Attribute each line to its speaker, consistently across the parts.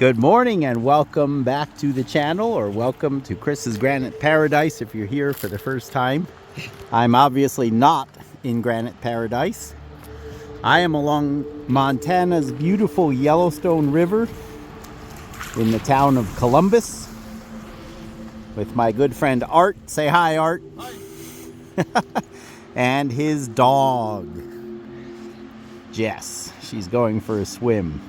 Speaker 1: Good morning and welcome back to the channel, or welcome to Chris's Granite Paradise if you're here for the first time. I'm obviously not in Granite Paradise. I am along Montana's beautiful Yellowstone River in the town of Columbus with my good friend Art. Say hi, Art. Hi. And his dog, Jess. She's going for a swim.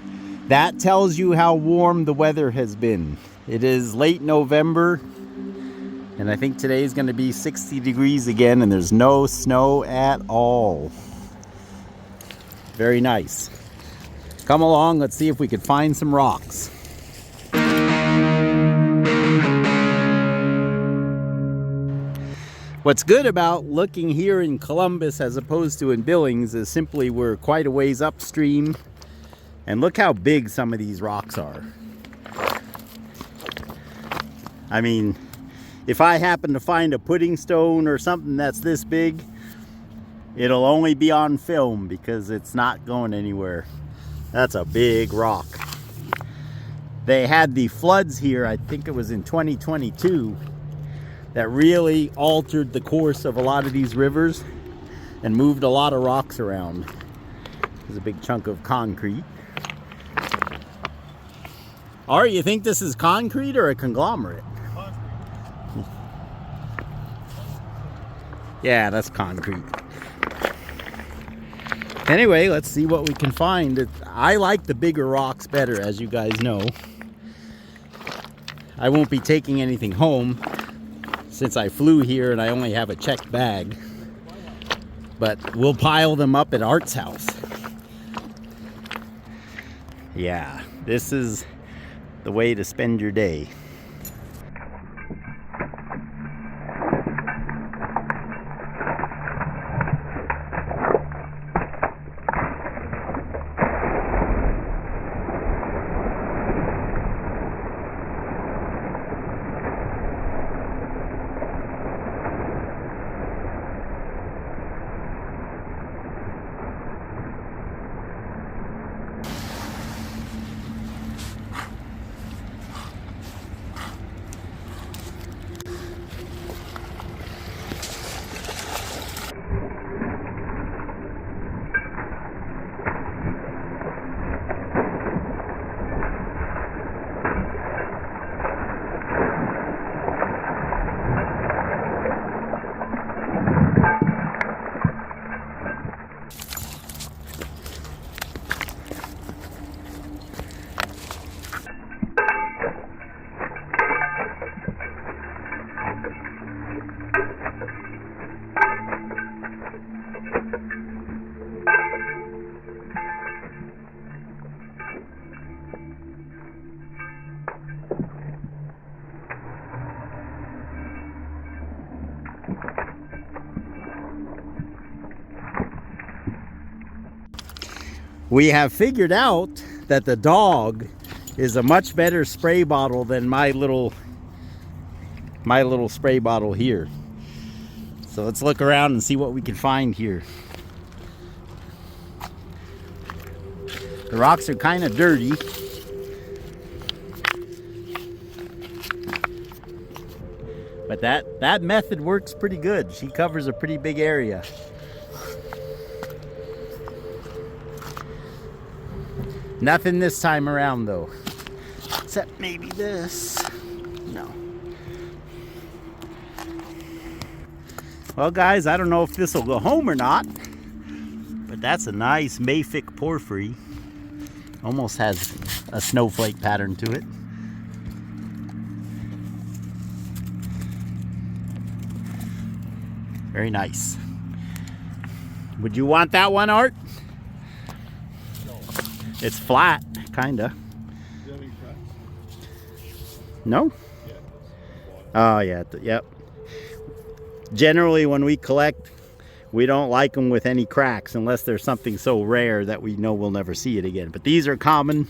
Speaker 1: That tells you how warm the weather has been. It is late November, and I think today is going to be 60 degrees again, and there's no snow at all. Very nice. Come along, let's see if we could find some rocks. What's good about looking here in Columbus as opposed to in Billings is simply we're quite a ways upstream. And look how big some of these rocks are. I mean, if I happen to find a pudding stone or something that's this big, it'll only be on film because it's not going anywhere. That's a big rock. They had the floods here, I think it was in 2022, that really altered the course of a lot of these rivers and moved a lot of rocks around. There's a big chunk of concrete. Art, you think this is concrete or a conglomerate? Concrete. Yeah, that's concrete. Anyway, let's see what we can find. I like the bigger rocks better, as you guys know. I won't be taking anything home since I flew here and I only have a checked bag. But we'll pile them up at Art's house. Yeah, this is the way to spend your day. We have figured out that the dog is a much better spray bottle than my little spray bottle here. So let's look around and see what we can find here. The rocks are kind of dirty. But that method works pretty good. She covers a pretty big area. Nothing this time around though, except maybe this. No. Well guys, I don't know if this will go home or not, but that's a nice mafic porphyry. Almost has a snowflake pattern to it. Very nice. Would you want that one, Art? It's flat, kinda. Do you have any cracks? No? Yeah. Oh yeah, yep. Generally when we collect, we don't like them with any cracks unless there's something so rare that we know we'll never see it again. But these are common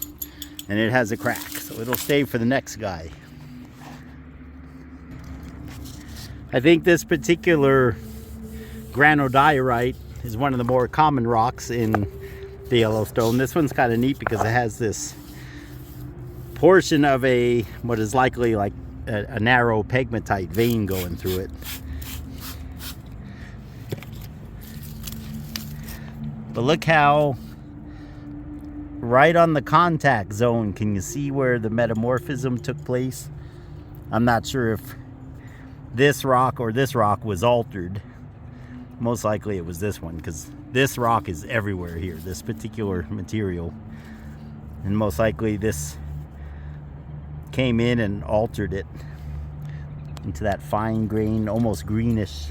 Speaker 1: and it has a crack, so it'll stay for the next guy. I think this particular granodiorite is one of the more common rocks in the Yellowstone. This one's kind of neat because it has this portion of a, what is likely like a narrow pegmatite vein going through it. But look how right on the contact zone, can you see where the metamorphism took place? I'm not sure if this rock or this rock was altered. Most likely it was this one, because this rock is everywhere here, this particular material. And most likely this came in and altered it into that fine grain, almost greenish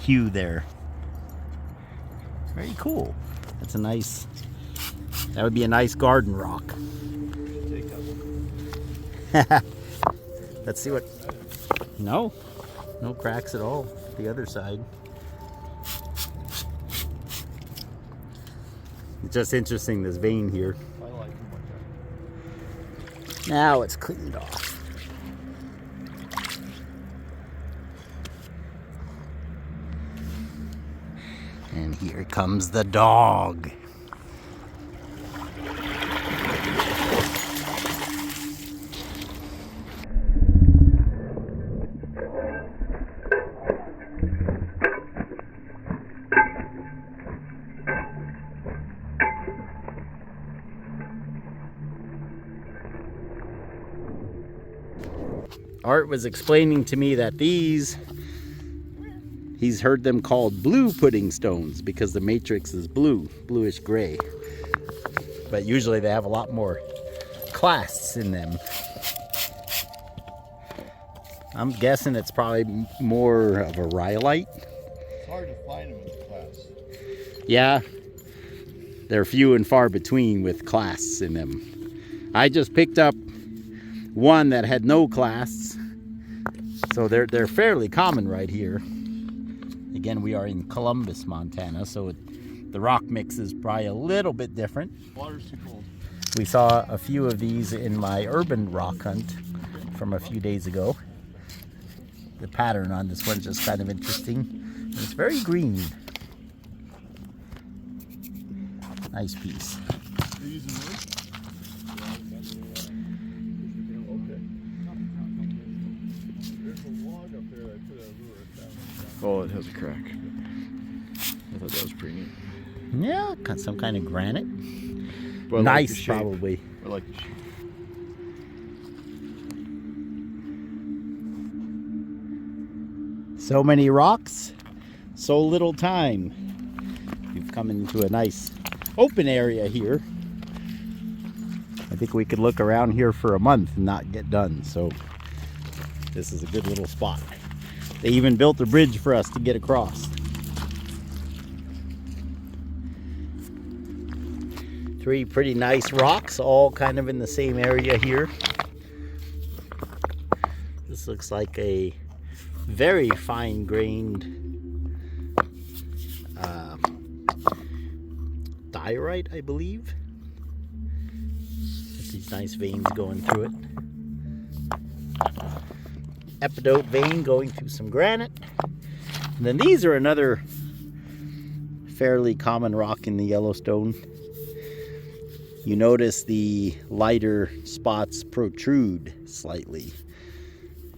Speaker 1: hue there. Very cool. That's a nice, that would be a nice garden rock. Let's see what, no cracks at all. The other side. It's just interesting, this vein here. Now it's cleaned off. And here comes the dog. Art was explaining to me that these, he's heard them called blue pudding stones because the matrix is blue, bluish gray. But usually they have a lot more clasts in them. I'm guessing it's probably more of a rhyolite.
Speaker 2: It's hard to find them with clasts.
Speaker 1: Yeah, they're few and far between with clasts in them. I just picked up one that had no clasts, so they're fairly common right here. Again, we are in Columbus, Montana, so the rock mix is probably a little bit different.
Speaker 2: Water's too cold.
Speaker 1: We saw a few of these in my urban rock hunt from a few days ago. The pattern on this one's just kind of interesting. It's very green. Nice piece.
Speaker 2: You're using wood? Oh, it has a crack. I thought that was pretty neat.
Speaker 1: Yeah, got some kind of granite.
Speaker 2: But
Speaker 1: nice, probably.
Speaker 2: I like the shape.
Speaker 1: So many rocks, so little time. We've come into a nice open area here. I think we could look around here for a month and not get done, so this is a good little spot. They even built a bridge for us to get across. Three pretty nice rocks, all kind of in the same area here. This looks like a very fine-grained diorite, I believe. With these nice veins going through it. Epidote vein going through some granite. And then these are another fairly common rock in the Yellowstone. You notice the lighter spots protrude slightly.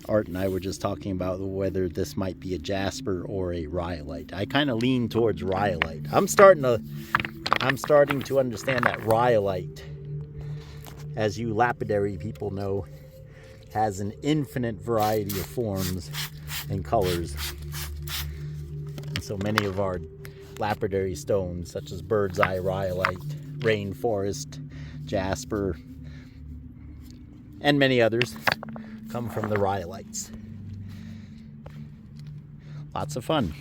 Speaker 1: Art and I were just talking about whether this might be a jasper or a rhyolite. I kind of lean towards rhyolite. I'm starting to understand that rhyolite, as you lapidary people know, has an infinite variety of forms and colors. And so many of our lapidary stones, such as bird's eye rhyolite, rainforest, jasper, and many others, come from the rhyolites. Lots of fun.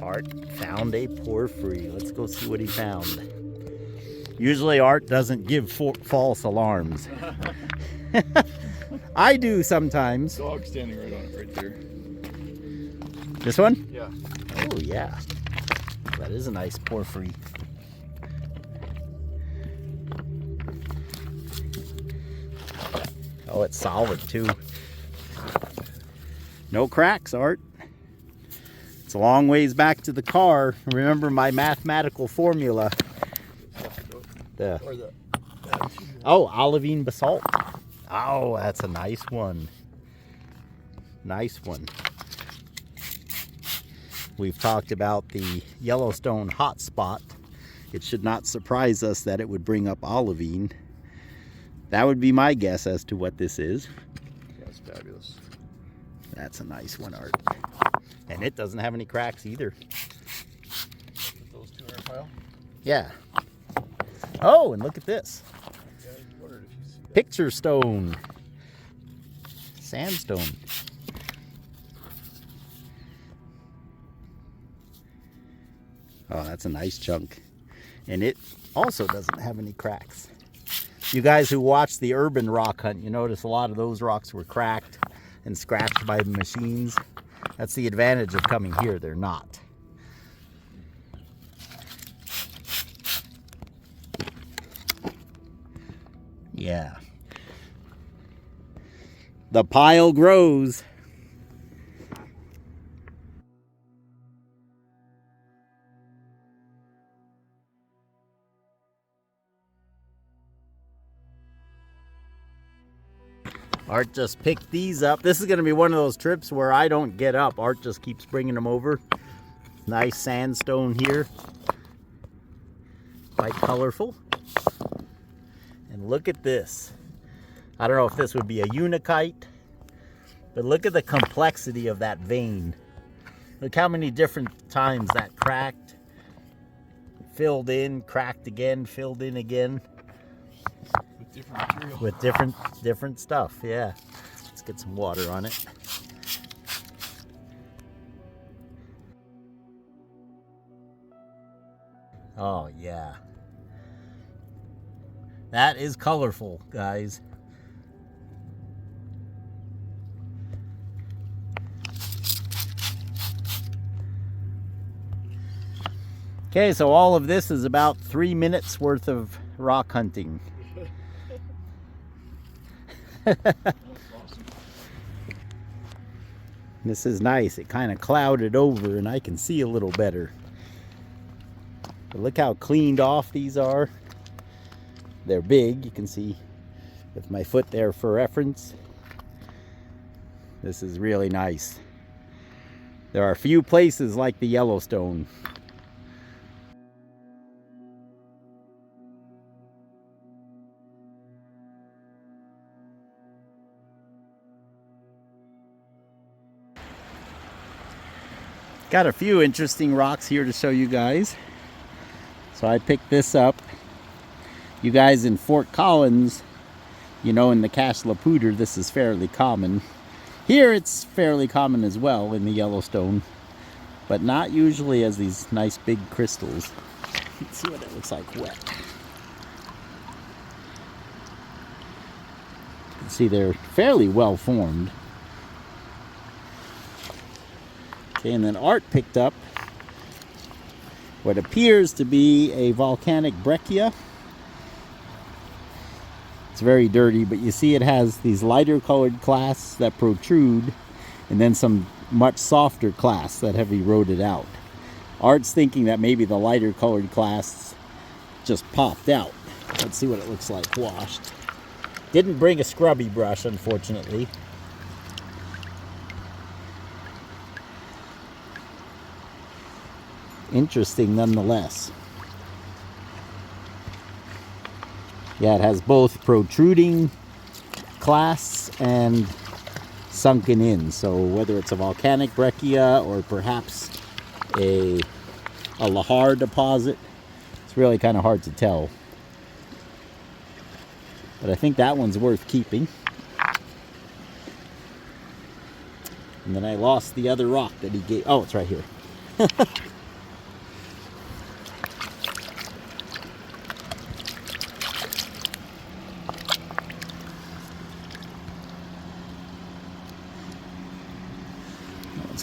Speaker 1: Art found a porphyry. Let's go see what he found. Usually Art doesn't give false alarms. I do sometimes.
Speaker 2: Dog standing right on it right there.
Speaker 1: This one?
Speaker 2: Yeah.
Speaker 1: Oh yeah. That is a nice porphyry. Oh, it's solid too. No cracks, Art. It's a long ways back to the car. Remember my mathematical formula. The
Speaker 2: Or the
Speaker 1: oh, olivine basalt. Oh, that's a nice one. Nice one. We've talked about the Yellowstone hotspot. It should not surprise us that it would bring up olivine. That would be my guess as to what this is.
Speaker 2: That's fabulous.
Speaker 1: That's a nice one, Art. And it doesn't have any cracks either.
Speaker 2: Put those two in our pile.
Speaker 1: Yeah. Oh, and look at this.
Speaker 2: Yeah, I wondered if you see that.
Speaker 1: Picture stone. Sandstone. Oh, that's a nice chunk. And it also doesn't have any cracks. You guys who watch the urban rock hunt, you notice a lot of those rocks were cracked and scratched by the machines. That's the advantage of coming here. They're not. Yeah. The pile grows. Art just picked these up. This is going to be one of those trips where I don't get up. Art just keeps bringing them over. Nice sandstone here. Quite colorful. And look at this. I don't know if this would be a unakite, but look at the complexity of that vein. Look how many different times that cracked, filled in, cracked again, filled in again.
Speaker 2: With different material.
Speaker 1: With different stuff, yeah. Let's get some water on it. Oh, yeah. That is colorful, guys. Okay, so all of this is about 3 minutes worth of rock hunting. This is nice. It kind of clouded over and I can see a little better. But look how cleaned off these are. They're big. You can see with my foot there for reference. This is really nice. There are few places like the Yellowstone. Got a few interesting rocks here to show you guys. So I picked this up. You guys in Fort Collins, you know, in the Cache La Poudre, this is fairly common. Here it's fairly common as well in the Yellowstone, but not usually as these nice big crystals. Let's see what it looks like wet. You can see they're fairly well formed. Okay, and then Art picked up what appears to be a volcanic breccia. It's very dirty, but you see it has these lighter colored clasts that protrude and then some much softer clasts that have eroded out. Art's thinking that maybe the lighter colored clasts just popped out. Let's see what it looks like washed. Didn't bring a scrubby brush, unfortunately. Interesting nonetheless. Yeah, it has both protruding clasts and sunken in. So whether it's a volcanic breccia or perhaps a lahar deposit, it's really kind of hard to tell. But I think that one's worth keeping. And then I lost the other rock that he gave. Oh, it's right here.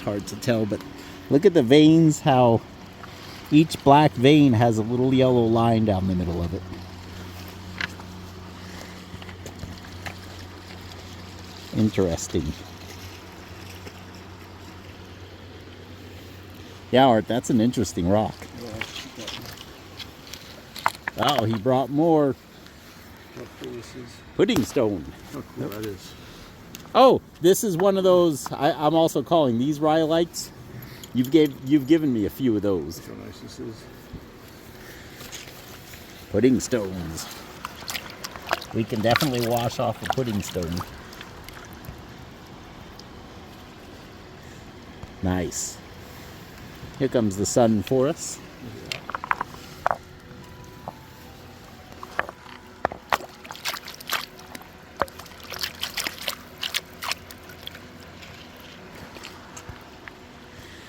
Speaker 1: Hard to tell, but look at the veins, how each black vein has a little yellow line down the middle of it. Interesting. Yeah, Art, that's an interesting rock. Oh, he brought more
Speaker 2: How cool this is.
Speaker 1: pudding stone.
Speaker 2: How cool that is.
Speaker 1: Oh, this is one of those. I'm also calling these rhyolites. You've given me a few of those.
Speaker 2: Look how nice this is.
Speaker 1: Pudding stones. We can definitely wash off a pudding stone. Nice. Here comes the sun for us.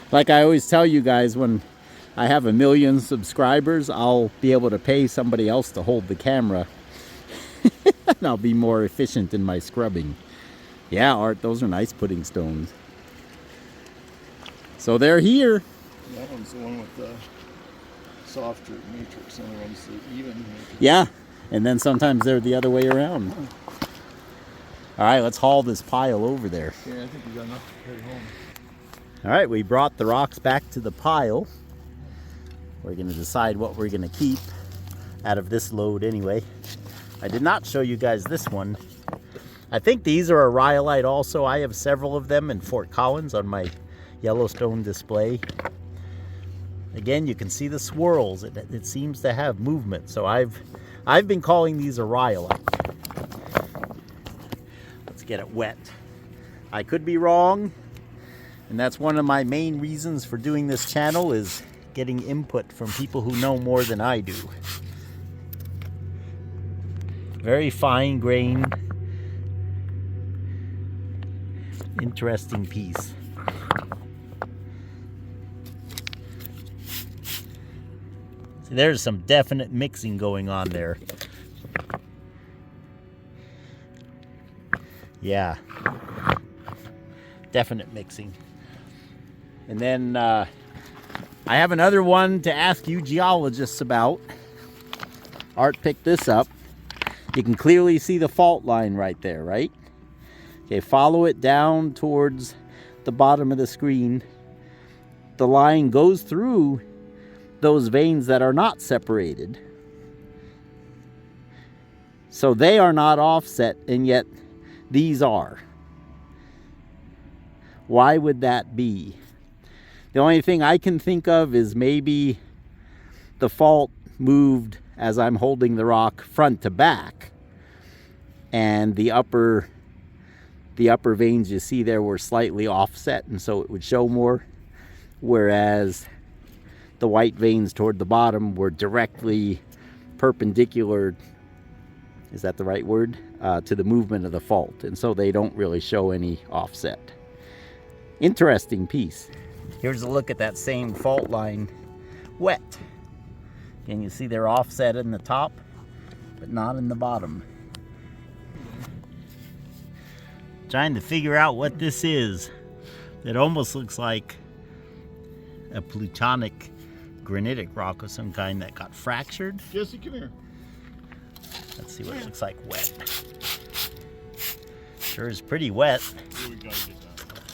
Speaker 1: Like I always tell you guys, when I have 1 million subscribers, I'll be able to pay somebody else to hold the camera. And I'll be more efficient in my scrubbing. Yeah, Art, those are nice pudding stones. So they're here.
Speaker 2: That one's the one with the softer matrix, and the other one's the even matrix.
Speaker 1: Yeah, and then sometimes they're the other way around. All right, let's haul this pile over there.
Speaker 2: Yeah, I think we got enough to carry home.
Speaker 1: All right, we brought the rocks back to the pile. We're going to decide what we're going to keep out of this load anyway. I did not show you guys this one. I think these are a rhyolite also. I have several of them in Fort Collins on my Yellowstone display. Again, you can see the swirls. It seems to have movement. So I've been calling these a rhyolite. Let's get it wet. I could be wrong. And that's one of my main reasons for doing this channel, is getting input from people who know more than I do. Very fine grained, interesting piece. See, there's some definite mixing going on there. Yeah, definite mixing. And then I have another one to ask you geologists about. Art picked this up. You can clearly see the fault line right there, right? Okay, follow it down towards the bottom of the screen. The line goes through those veins that are not separated. So they are not offset, and yet these are. Why would that be? The only thing I can think of is maybe the fault moved as I'm holding the rock front to back, and the upper veins you see there were slightly offset, and so it would show more, whereas the white veins toward the bottom were directly perpendicular, is that the right word, to the movement of the fault, and so they don't really show any offset. Interesting piece. Here's a look at that same fault line wet. Again, you see they're offset in the top, but not in the bottom. Trying to figure out what this is. It almost looks like a plutonic granitic rock of some kind that got fractured.
Speaker 2: Jesse, come here.
Speaker 1: Let's see what it looks like wet. Sure is pretty wet.
Speaker 2: Yeah, we gotta get that.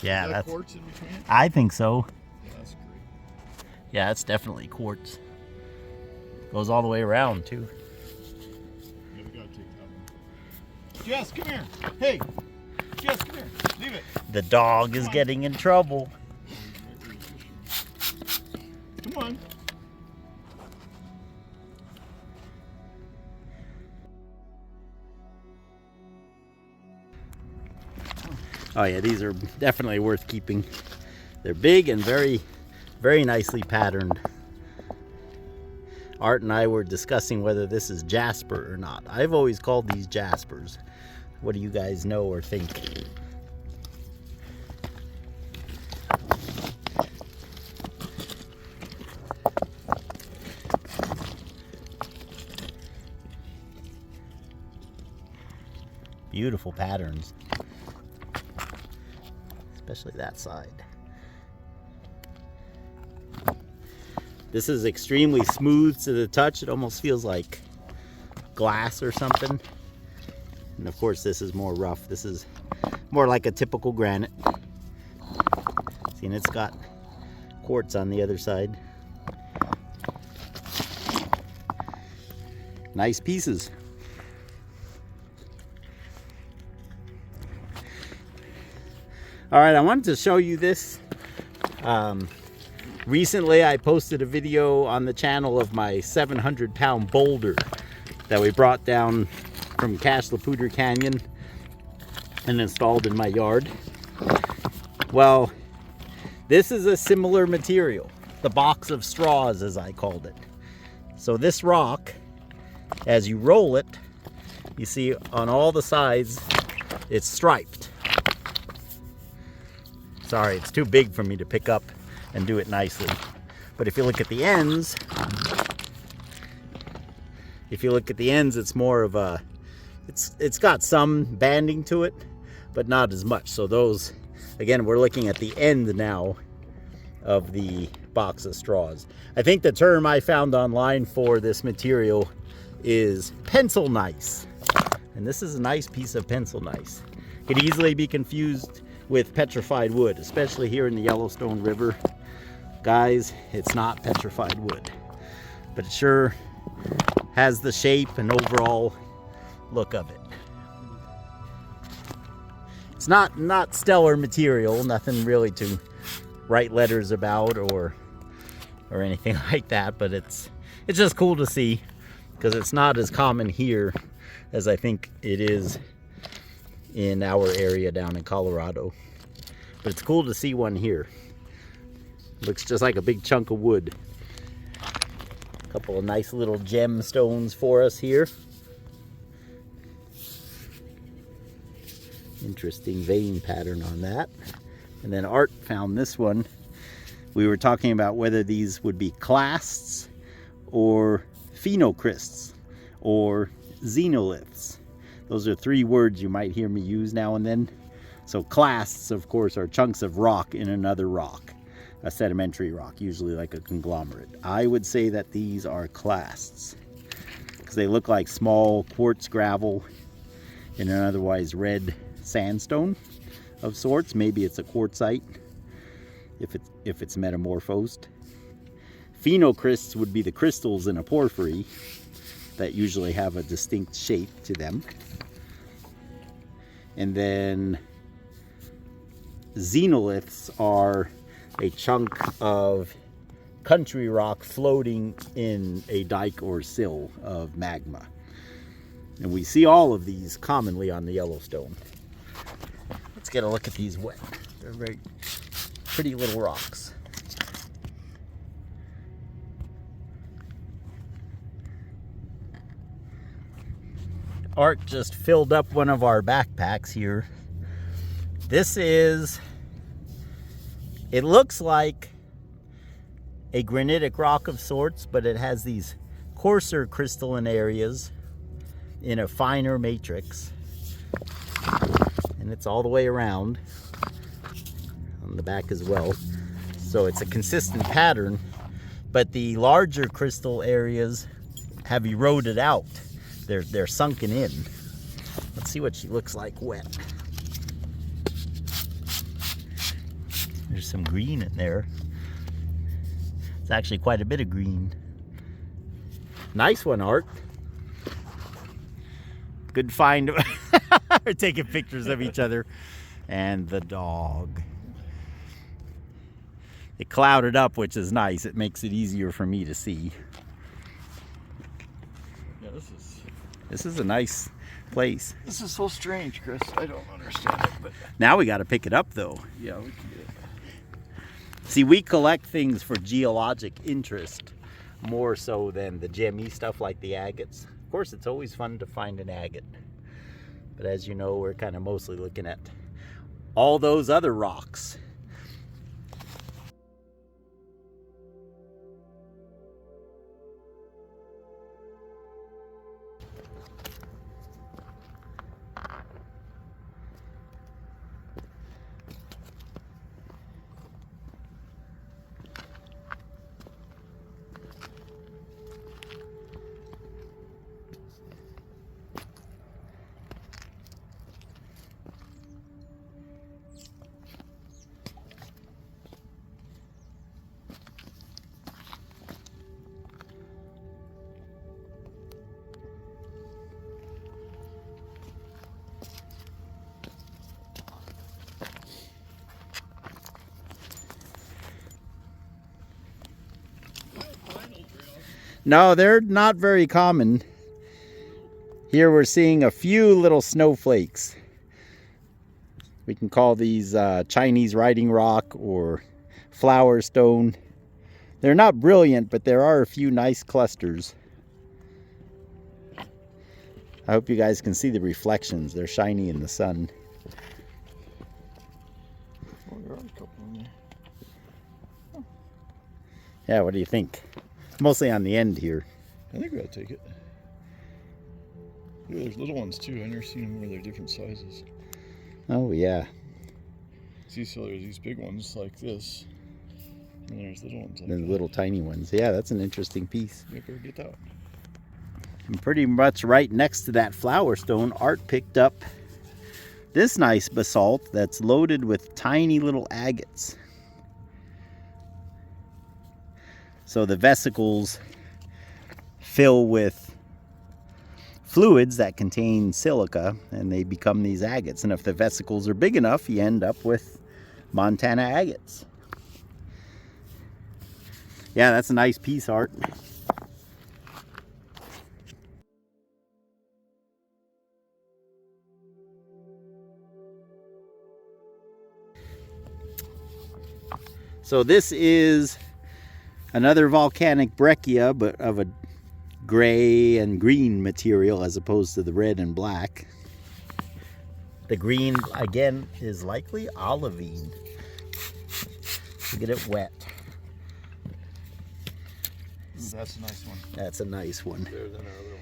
Speaker 1: Yeah,
Speaker 2: Is that
Speaker 1: that's.
Speaker 2: quartz in between?
Speaker 1: I think so.
Speaker 2: Yeah, that's great.
Speaker 1: Yeah, it's definitely quartz. Goes all the way around too.
Speaker 2: Yeah, we gotta take that one. Jess, come here. Hey, Jess, come here. Leave it.
Speaker 1: The dog is getting in trouble.
Speaker 2: Come on.
Speaker 1: Oh yeah, these are definitely worth keeping. They're big and very, very nicely patterned. Art and I were discussing whether this is jasper or not. I've always called these jaspers. What do you guys know or think? Beautiful patterns. Especially that side. This is extremely smooth to the touch. It almost feels like glass or something. And of course this is more rough. This is more like a typical granite. See, and it's got quartz on the other side. Nice pieces. All right, I wanted to show you this. Recently, I posted a video on the channel of my 700-pound boulder that we brought down from Cache La Poudre Canyon and installed in my yard. Well, this is a similar material, the box of straws as I called it. So this rock, as you roll it, you see on all the sides it's striped. Sorry, it's too big for me to pick up and do it nicely. But if you look at the ends, it's more of a, it's got some banding to it, but not as much. So those, again, we're looking at the end now of the box of straws. I think the term I found online for this material is pencil nice. And this is a nice piece of pencil nice. Could easily be confused with petrified wood, especially here in the Yellowstone River. Guys, it's not petrified wood, but it sure has the shape and overall look of it. It's not stellar material, nothing really to write letters about or anything like that, but it's just cool to see because it's not as common here as I think it is in our area down in Colorado. But it's cool to see one here. Looks just like a big chunk of wood. A couple of nice little gemstones for us here. Interesting vein pattern on that. And then Art found this one. We were talking about whether these would be clasts or phenocrysts or xenoliths. Those are three words you might hear me use now and then. So clasts, of course, are chunks of rock in another rock, a sedimentary rock, usually like a conglomerate. I would say that these are clasts because they look like small quartz gravel in an otherwise red sandstone of sorts. Maybe it's a quartzite if it's metamorphosed. Phenocrysts would be the crystals in a porphyry that usually have a distinct shape to them. And then xenoliths are a chunk of country rock floating in a dike or sill of magma. And we see all of these commonly on the Yellowstone. Let's get a look at these wet. They're very pretty little rocks. Art just filled up one of our backpacks here. This is, it looks like a granitic rock of sorts, but it has these coarser crystalline areas in a finer matrix. And it's all the way around on the back as well. So it's a consistent pattern, but the larger crystal areas have eroded out. They're sunken in. Let's see what she looks like wet. There's some green in there. It's actually quite a bit of green. Nice one, Art. Good find. We're taking pictures of each other. And the dog. It clouded up, which is nice. It makes it easier for me to see.
Speaker 2: Yeah,
Speaker 1: this is a nice place.
Speaker 2: This is so strange, Chris. I don't understand it, but
Speaker 1: Now we got to pick it up, though.
Speaker 2: yeah, we can get it.
Speaker 1: See, we collect things for geologic interest more so than the gemmy stuff like the agates. Of course, it's always fun to find an agate. But as you know, we're kind of mostly looking at all those other rocks. No, they're not very common. Here we're seeing a few little snowflakes. We can call these Chinese writing rock or flowerstone. They're not brilliant, but there are a few nice clusters. I hope you guys can see the reflections. They're shiny in the sun.
Speaker 2: Oh, there are a couple in there. Huh.
Speaker 1: Yeah, what do you think? Mostly on the end here.
Speaker 2: I think we ought to take it. Yeah, there's little ones too. I've never seen them where they're different sizes.
Speaker 1: Oh, yeah.
Speaker 2: See, so there's these big ones like this. And there's little ones like
Speaker 1: The
Speaker 2: that.
Speaker 1: little tiny ones. Yeah, that's an interesting piece.
Speaker 2: Yeah, better get that one.
Speaker 1: And pretty much right next to that flowerstone, Art picked up this nice basalt that's loaded with tiny little agates. So the vesicles fill with fluids that contain silica and they become these agates. And if the vesicles are big enough, you end up with Montana agates. Yeah, that's a nice piece, Art. So this is another volcanic breccia, but of a gray and green material as opposed to the red and black. The green, again, is likely olivine. To get it wet.
Speaker 2: That's a nice one.
Speaker 1: That's a nice one.
Speaker 2: Better than our other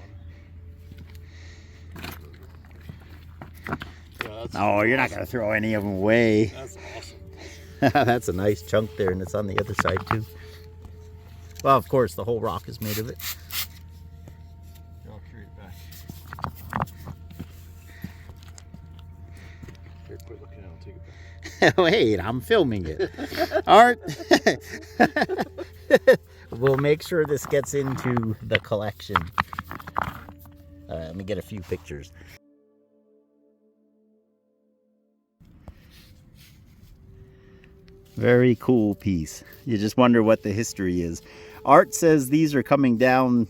Speaker 2: one. Yeah, that's
Speaker 1: Oh, you're not going to throw any of them away.
Speaker 2: That's awesome.
Speaker 1: That's a nice chunk there, and it's on the other side too. Well, of course, the whole rock is made of it.
Speaker 2: I'll carry it back. Here, quit looking at it. I'll take it back.
Speaker 1: Wait, I'm filming it. Art, we'll make sure this gets into the collection. Let me get a few pictures. Very cool piece. You just wonder what the history is. Art says these are coming down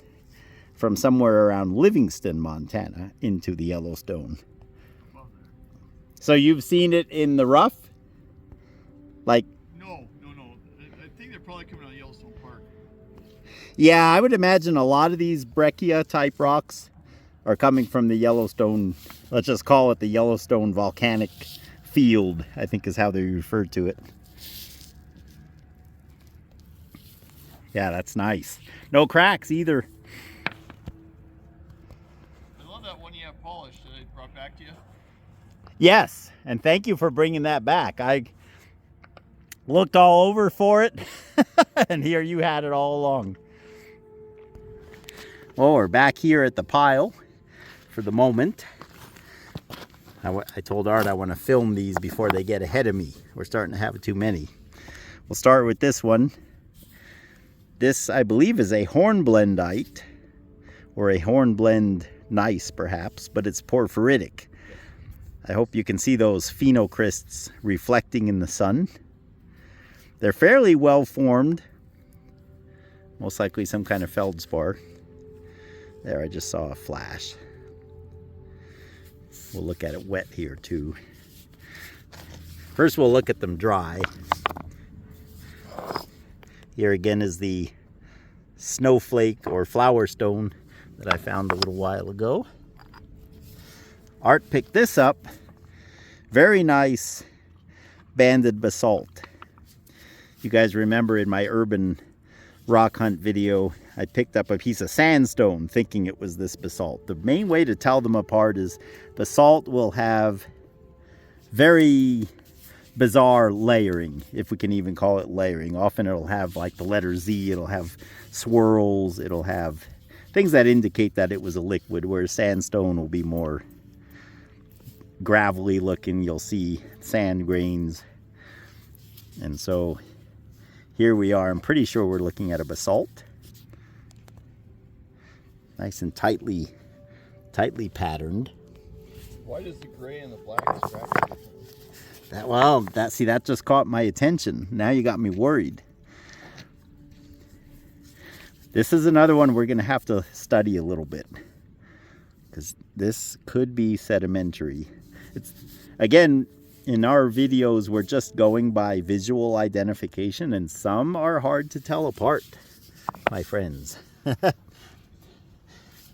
Speaker 1: from somewhere around Livingston, Montana, into the Yellowstone. So you've seen it in the rough? Like,
Speaker 2: No. I think they're probably coming out of Yellowstone Park.
Speaker 1: yeah, I would imagine a lot of these breccia type rocks are coming from the Yellowstone, let's just call it the Yellowstone Volcanic Field, I think is how they refer to it. Yeah, that's nice. No cracks either.
Speaker 2: I love that one you have polished that I brought back to you.
Speaker 1: Yes, and thank you for bringing that back. I looked all over for it, and here you had it all along. Well, we're back here at the pile for the moment. I told Art I want to film these before they get ahead of me. We're starting to have too many. We'll start with this one. This, I believe, is a hornblendite, or a hornblende gneiss, perhaps, but it's porphyritic. I hope you can see those phenocrysts reflecting in the sun. They're fairly well formed, most likely some kind of feldspar. There, I just saw a flash. We'll look at it wet here too. First we'll look at them dry. Here again is the snowflake or flowerstone that I found a little while ago. Art picked this up. Very nice banded basalt. You guys remember in my urban rock hunt video, I picked up a piece of sandstone thinking it was this basalt. The main way to tell them apart is basalt will have very bizarre layering, if we can even call it layering. Often it'll have like the letter Z, it'll have swirls, it'll have things that indicate that it was a liquid, whereas sandstone will be more gravelly looking. You'll see sand grains. And so here we are. I'm pretty sure we're looking at a basalt. Nice and tightly patterned.
Speaker 2: Why does the gray and the black scratch differently?
Speaker 1: That just caught my attention. Now you got me worried. This is another one we're going to have to study a little bit, because this could be sedimentary. It's, again, in our videos, we're just going by visual identification, and some are hard to tell apart, my friends.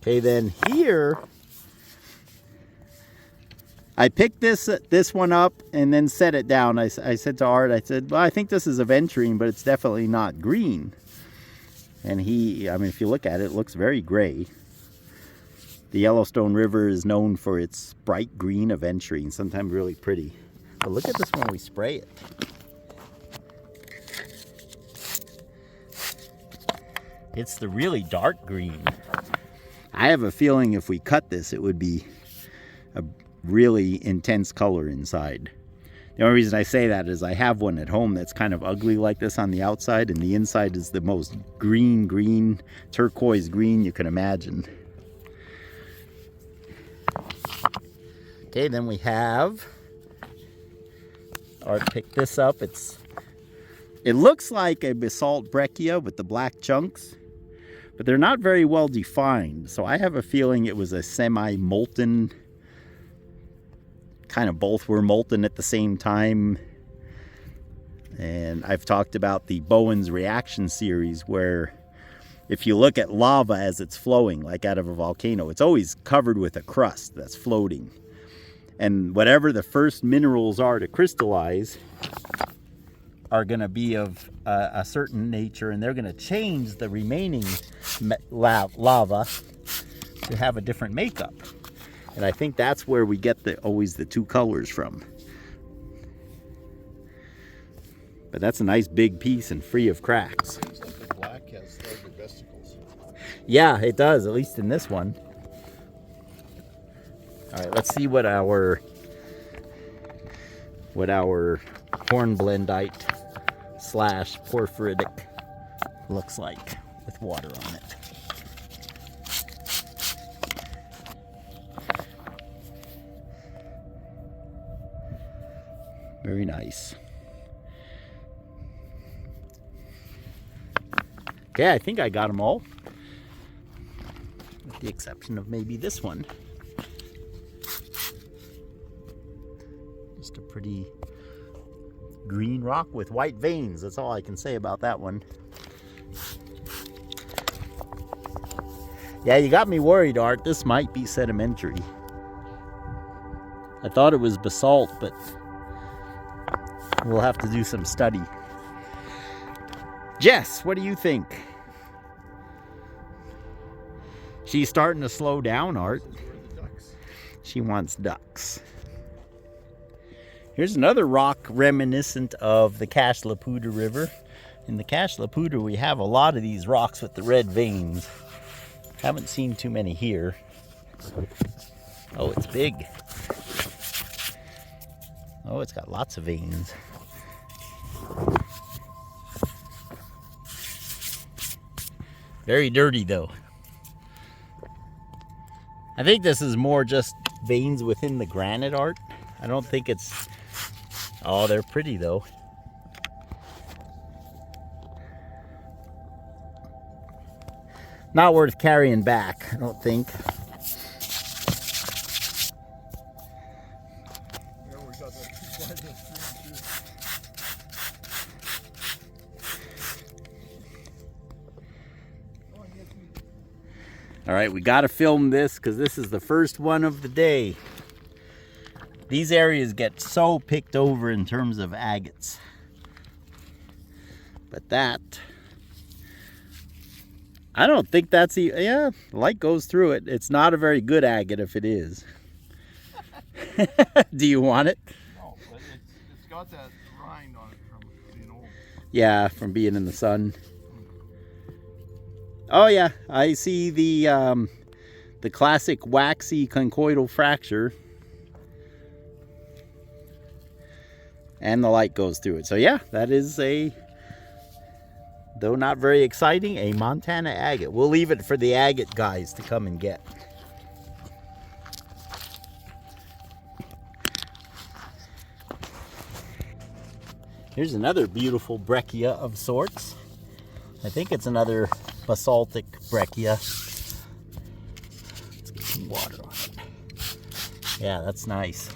Speaker 1: Okay, then here, I picked this one up and then set it down. I said to Art, I said, well, I think this is aventurine, but it's definitely not green. And I mean, if you look at it, it looks very gray. The Yellowstone River is known for its bright green aventurine, sometimes really pretty. But look at this when we spray it. It's the really dark green. I have a feeling if we cut this, it would be a really intense color inside. The only reason I say that is I have one at home that's kind of ugly like this on the outside, and the inside is the most green, turquoise green you can imagine. Okay, then we have, Art picked this up. It looks like a basalt breccia with the black chunks, but they're not very well defined. So I have a feeling it was a semi-molten, kind of both were molten at the same time. And I've talked about the Bowen's reaction series, where if you look at lava as it's flowing, like out of a volcano, it's always covered with a crust that's floating. And whatever the first minerals are to crystallize are going to be of a certain nature, and they're going to change the remaining lava to have a different makeup. And I think that's where we get always the two colors from. But that's a nice big piece and free of cracks.
Speaker 2: Seems like the black has larger vesicles.
Speaker 1: Yeah, it does, at least in this one. All right, let's see what our hornblendite / porphyritic looks like with water on it. Very nice. Okay, I think I got them all, with the exception of maybe this one. Just a pretty green rock with white veins. That's all I can say about that one. Yeah, you got me worried, Art. This might be sedimentary. I thought it was basalt, but we'll have to do some study. Jess, what do you think? She's starting to slow down, Art. She wants ducks. Here's another rock reminiscent of the Cache La Poudre River. In the Cache La Poudre, we have a lot of these rocks with the red veins. Haven't seen too many here. Oh, it's big. Oh, it's got lots of veins. Very dirty, though. I think this is more just veins within the granite, Art. I don't think it's... Oh, they're pretty, though. Not worth carrying back, I don't think. All right, we got to film this because this is the first one of the day. These areas get so picked over in terms of agates. But that, I don't think that's, yeah, light goes through it. It's not a very good agate if it is. Do you want it?
Speaker 2: No, but it's got that rind on it from being old.
Speaker 1: Yeah, from being in the sun. Oh yeah, I see the classic waxy conchoidal fracture. And the light goes through it. So yeah, that is a, though not very exciting, a Montana agate. We'll leave it for the agate guys to come and get. Here's another beautiful breccia of sorts. I think it's another basaltic breccia. Let's get some water on it. Yeah, that's nice.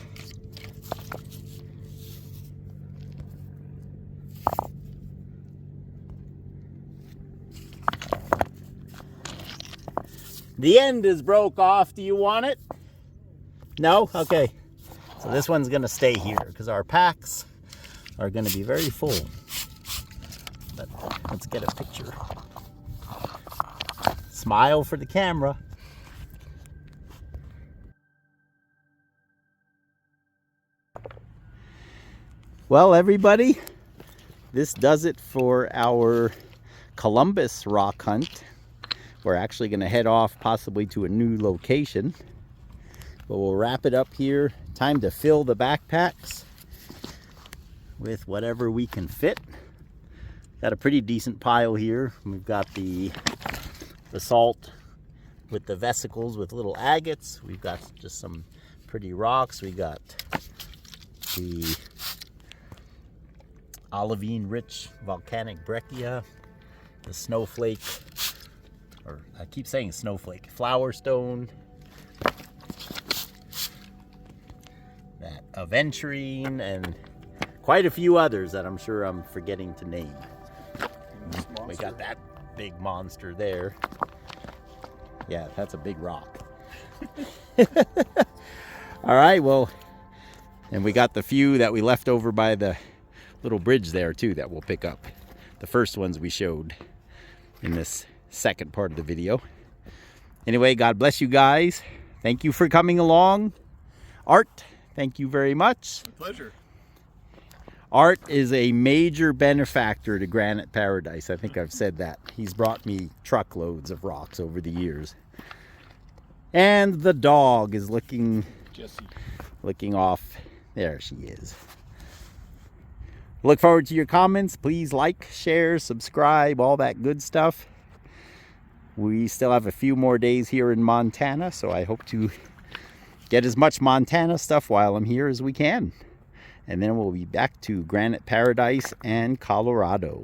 Speaker 1: The end is broke off. Do you want it? No? Okay. So this one's going to stay here because our packs are going to be very full. But let's get a picture. Smile for the camera. Well, everybody, this does it for our Columbus rock hunt. We're actually going to head off possibly to a new location. But we'll wrap it up here. Time to fill the backpacks with whatever we can fit. Got a pretty decent pile here. We've got the salt with the vesicles with little agates. We've got just some pretty rocks. We got the olivine rich volcanic breccia, the snowflake, or I keep saying snowflake, flowerstone, that aventurine, and quite a few others that I'm sure I'm forgetting to name. We got that big monster there. Yeah, that's a big rock. All right, well, and we got the few that we left over by the little bridge there too that we'll pick up. The first ones we showed in this second part of the video. Anyway, God bless you guys. Thank you for coming along. Art, thank you very much.
Speaker 2: My pleasure.
Speaker 1: Art is a major benefactor to Granite Paradise. I think I've said that. He's brought me truckloads of rocks over the years. And the dog is looking off. There she is. Look forward to your comments. Please like, share, subscribe, all that good stuff. We still have a few more days here in Montana, so I hope to get as much Montana stuff while I'm here as we can. And then we'll be back to Granite Paradise and Colorado.